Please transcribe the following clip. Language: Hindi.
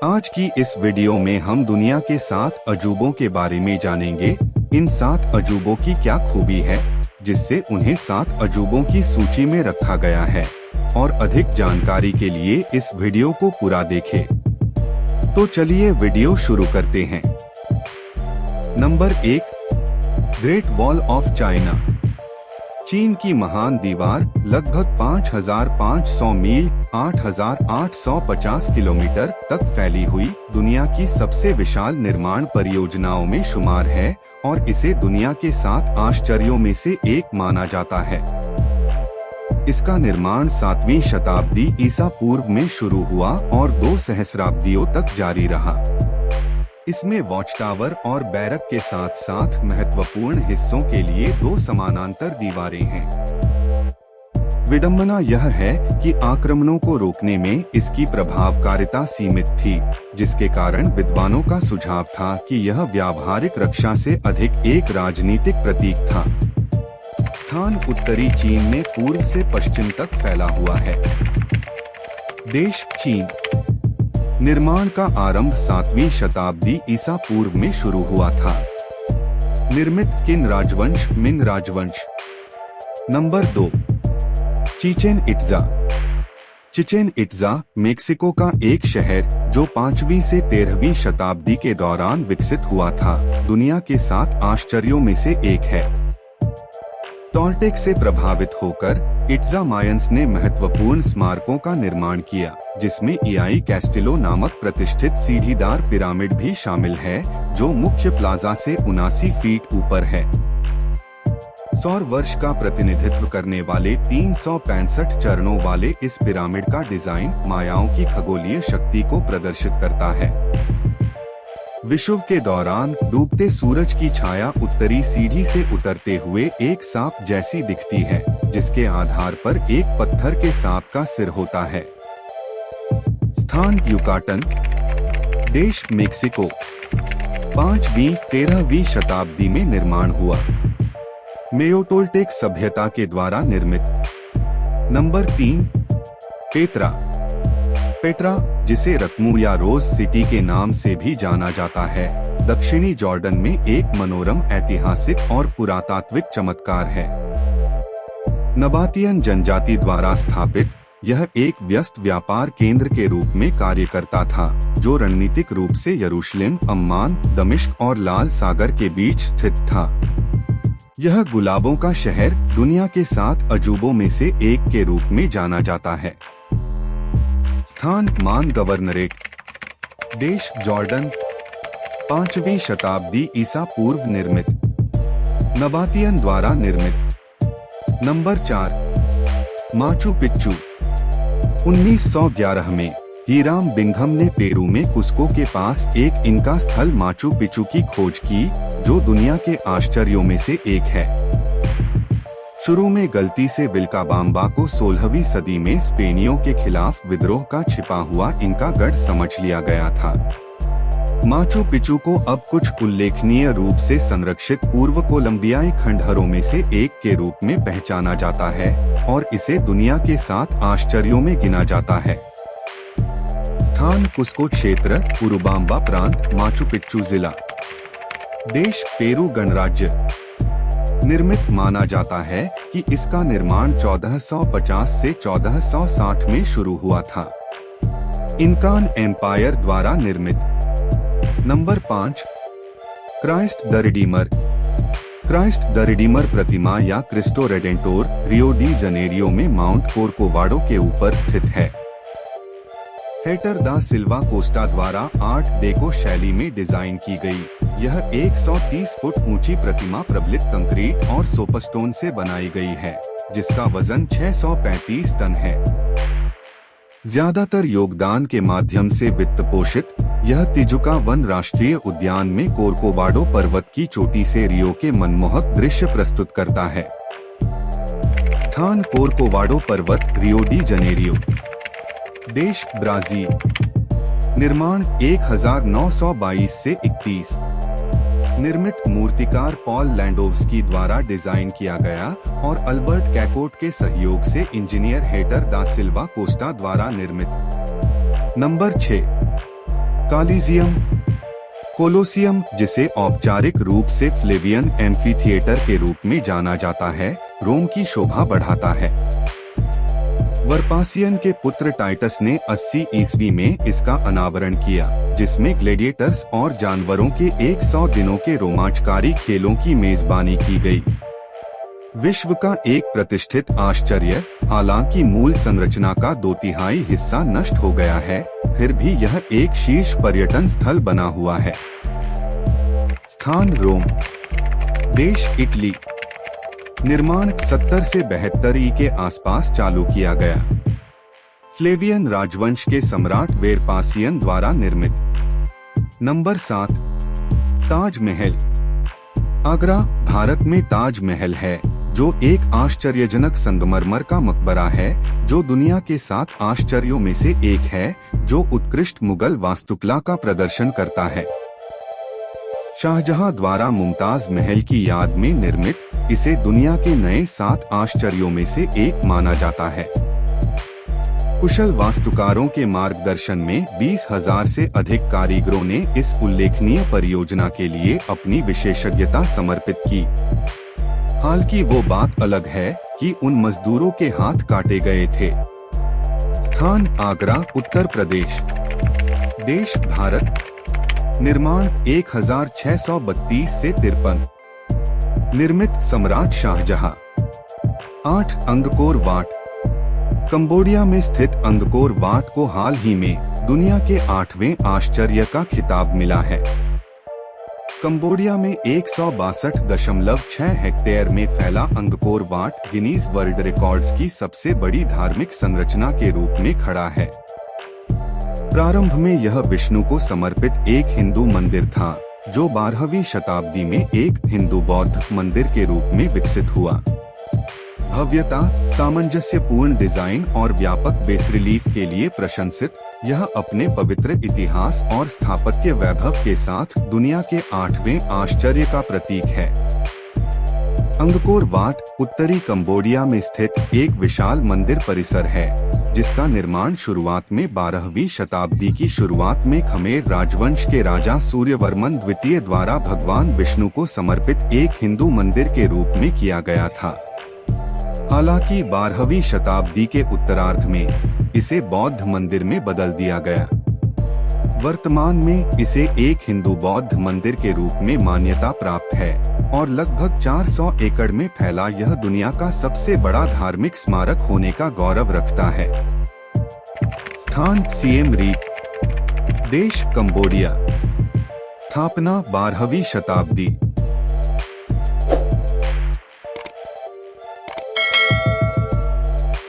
आज की इस वीडियो में हम दुनिया के 7 अजूबों के बारे में जानेंगे। इन 7 अजूबों की क्या खूबी है जिससे उन्हें 7 अजूबों की सूची में रखा गया है, और अधिक जानकारी के लिए इस वीडियो को पूरा देखें। तो चलिए वीडियो शुरू करते हैं। Number 1, great wall of China. चीन की महान दीवार लगभग 5,500 मील 8,850 किलोमीटर तक फैली हुई दुनिया की सबसे विशाल निर्माण परियोजनाओं में शुमार है और इसे दुनिया के 7 आश्चर्यों में से एक माना जाता है। इसका निर्माण 7वीं शताब्दी ईसा पूर्व में शुरू हुआ और 2 सहस्राब्दियों तक जारी रहा। इसमें वॉच टावर और बैरक के साथ साथ महत्वपूर्ण हिस्सों के लिए 2 समानांतर दीवारें हैं। विडंबना यह है कि आक्रमणों को रोकने में इसकी प्रभावकारिता सीमित थी, जिसके कारण विद्वानों का सुझाव था कि यह व्यावहारिक रक्षा से अधिक एक राजनीतिक प्रतीक था। स्थान उत्तरी चीन में पूर्व से पश्चिम तक फैला हुआ है। देश चीन। निर्माण का आरंभ 7वीं शताब्दी ईसा पूर्व में शुरू हुआ था। निर्मित किन राजवंश मिंग राजवंश। Number 2, Chichen Itza. Chichen Itza Mexico का एक शहर जो 5वीं से 13वीं शताब्दी के दौरान विकसित हुआ था, दुनिया के 7 आश्चर्यों में से एक है। टॉल्टेक से प्रभावित होकर इट्जा मायंस ने महत्वपूर्ण स्मारकों का निर्माण किया, जिसमें इयाई कैस्टिलो नामक प्रतिष्ठित सीढ़ीदार पिरामिड भी शामिल है, जो मुख्य प्लाजा से 79 फीट ऊपर है। सौर वर्ष का प्रतिनिधित्व करने वाले 365 चरणों वाले इस पिरामिड का डिजाइन मायाओं की खगोलीय शक्ति को प्रदर्शित करता है। विषुव के दौरान डूबते सूरज की छाया उत्तरी सीढ़ी से उतरते हुए एक सांप जैसी दिखती है, जिसके आधार पर एक पत्थर के सांप का सिर होता है। स्थान युकाटन। देश मेक्सिको। 5वीं-13वीं शताब्दी में निर्माण हुआ। मेयोटोल्टेक सभ्यता के द्वारा निर्मित। Number 3, Petra. पेट्रा, जिसे रकमू या रोज सिटी के नाम से भी जाना जाता है, दक्षिणी जॉर्डन में एक मनोरम ऐतिहासिक और पुरातात्विक चमत्कार है। नबातियन जनजाति द्वारा स्थापित यह एक व्यस्त व्यापार केंद्र के रूप में कार्य करता था, जो रणनीतिक रूप से यरूशलेम, अम्मान, दमिश्क और लाल सागर के बीच स्थित था। यह गुलाबों का शहर दुनिया के 7 अजूबों में से एक के रूप में जाना जाता है। स्थान मान गवर्नरेट। देश जॉर्डन। 5वीं शताब्दी ईसा पूर्व निर्मित। नबातियन द्वारा निर्मित। Number 4, Machu Picchu. 1911 में हीराम बिंघम ने पेरू में कुस्को के पास एक इनका स्थल माचू पिच्चू की खोज की, जो दुनिया के आश्चर्यों में से एक है। शुरू में गलती से विल्काबाम्बा को 16वीं सदी में स्पेनियों के खिलाफ विद्रोह का छिपा हुआ इनका गढ़ समझ लिया गया था। माचू पिच्चू को अब कुछ उल्लेखनीय रूप से संरक्षित पूर्व कोलंबियाई खंडहरों में से एक के रूप में पहचाना जाता है और इसे दुनिया के 7 आश्चर्यों में गिना जाता है। स्थान कुस्को क्षेत्र, उरुबाम्बा प्रांत, माचू पिच्चू जिला। देश पेरू गणराज्य। निर्मित माना जाता है कि इसका निर्माण 1450 से 1460 में शुरू हुआ था। इनकान एम्पायर द्वारा निर्मित। Number 5, Christ the Redeemer. Christ the Redeemer प्रतिमा या Cristo Redentor Rio de Janeiro में माउंट कोर्कोवाडो के ऊपर स्थित है। हेटर दा सिल्वा कोस्टा द्वारा आर्ट डेको शैली में डिजाइन की गई। यह 130 फुट ऊंची प्रतिमा प्रबलित कंक्रीट और सोपस्टोन से बनाई गई है, जिसका वजन 635 टन है। ज्यादातर योगदान के माध्यम से वित्त पोषित, यह तिजुका वन राष्ट्रीय उद्यान में कोर्कोवाडो पर्वत की चोटी से रियो के मनमोहक दृश्य प्रस्तुत करता है। स्थान कोर्कोवाडो पर्वत, रियो डी जनेरियो। देश ब्राजील। निर्माण 1922 से 31। निर्मित मूर्तिकार पॉल लैंडोव्स्की द्वारा डिजाइन किया गया और अल्बर्ट कैकोट के सहयोग से engineer hater da Silva Costa द्वारा निर्मित। नंबर 6, कॉलिजियम, कोलोसियम, जिसे औपचारिक रूप से फ्लेवियन एम्फीथिएटर के रूप में जाना जाता है, रोम की शोभा बढ़ाता है। वर्पासियन के पुत्र टाइटस ने 80 ईस्वी में इसका अनावरण किया, जिसमें ग्लैडिएटर्स और जानवरों के 100 दिनों के रोमांचकारी खेलों की मेजबानी की गई। विश्व का एक प्रतिष्ठित आश्चर्य, हालांकि मूल संरचना का 2/3 हिस्सा नष्ट हो गया है, फिर भी यह एक शीर्ष पर्यटन स्थल बना हुआ है। स्थान रोम, देश इटली। निर्माण 70 से 72 ई के आसपास चालू किया गया। फ्लेवियन राजवंश के सम्राट वेस्पासियन द्वारा निर्मित। नंबर 7, ताजमहल। आगरा, भारत में ताजमहल है, जो एक आश्चर्यजनक संगमरमर का मकबरा है, जो दुनिया के 7 आश्चर्यों में से एक है, जो उत्कृष्ट मुगल वास्तुकला का प्रदर्शन करता है। शाहजहां द्वारा मुमताज महल की याद में निर्मित इसे दुनिया के नए 7 आश्चर्यों में से एक माना जाता है। कुशल वास्तुकारों के मार्गदर्शन में 20,000 से अधिक कारीगरों ने इस उल्लेखनीय परियोजना के लिए अपनी विशेषज्ञता समर्पित की। हालांकि वो बात अलग है कि उन मजदूरों के हाथ काटे गए थे। स्थान आगरा, उत्तर प्रदेश। देश भारत। निर्माण 1632 से 53। निर्मित सम्राट शाहजहां। 8 Angkor Wat. कंबोडिया में स्थित अंगकोर वाट को हाल ही में दुनिया के 8वें आश्चर्य का खिताब मिला है। कंबोडिया में 162.6 हेक्टेयर में फैला Angkor Wat Guinness world records की सबसे बड़ी धार्मिक संरचना के रूप में खड़ा है। प्रारंभ में यह विष्णु को समर्पित एक हिंदू मंदिर था, जो 12वीं शताब्दी में एक हिंदू बौद्ध मंदिर के रूप में विकसित हुआ। भव्यता, सामंजस्यपूर्ण डिजाइन और व्यापक बेस रिलीफ के लिए प्रशंसित, यह अपने पवित्र इतिहास और स्थापत्य वैभव के साथ दुनिया के 8वें आश्चर्य का प्रतीक है। अंगकोर वाट उत्तरी कंबोडिया में स्थित एक विशाल मंदिर परिसर है, जिसका निर्माण शुरुआत में 12वीं शताब्दी की शुरुआत में खमेर राजवंश के राजा सूर्यवर्मन द्वितीय द्वारा भगवान विष्णु को समर्पित एक हिंदू मंदिर के रूप में किया गया था। हालांकि 12वीं शताब्दी के उत्तरार्ध में इसे बौद्ध मंदिर में बदल दिया गया। वर्तमान में इसे एक हिंदू बौद्ध मंदिर के रूप में मान्यता प्राप्त है और लगभग 400 एकड़ में फैला यह दुनिया का सबसे बड़ा धार्मिक स्मारक होने का गौरव रखता है। स्थान सिएम रीप। देश कंबोडिया। स्थापना 12वीं शताब्दी।